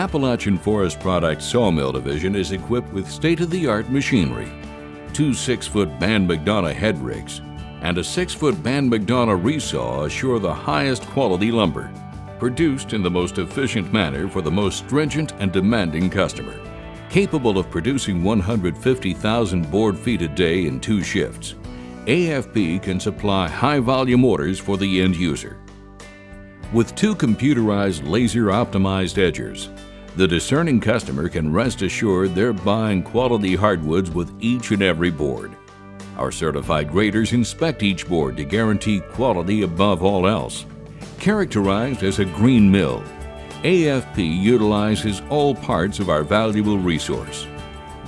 Appalachian Forest Products Sawmill Division is equipped with state-of-the-art machinery, 2 6-foot Ban McDonough head rigs, and a 6-foot Ban McDonough resaw assure the highest quality lumber, produced in the most efficient manner for the most stringent and demanding customer. Capable of producing 150,000 board feet a day in 2 shifts, AFP can supply high-volume orders for the end user. With 2 computerized laser-optimized edgers, the discerning customer can rest assured they're buying quality hardwoods with each and every board. Our certified graders inspect each board to guarantee quality above all else. Characterized as a green mill, AFP utilizes all parts of our valuable resource: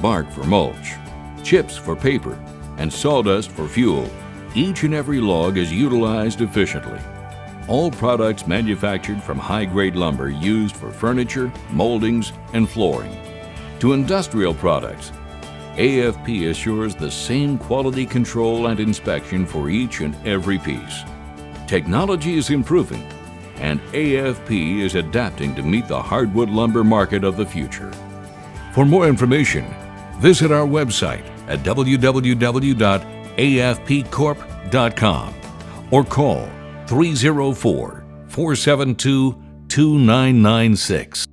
bark for mulch, chips for paper, and sawdust for fuel. Each and every log is utilized efficiently. All products manufactured from high-grade lumber used for furniture, moldings, and flooring. To industrial products, AFP assures the same quality control and inspection for each and every piece. Technology is improving, and AFP is adapting to meet the hardwood lumber market of the future. For more information, visit our website at www.afpcorp.com or call 304-472-2996.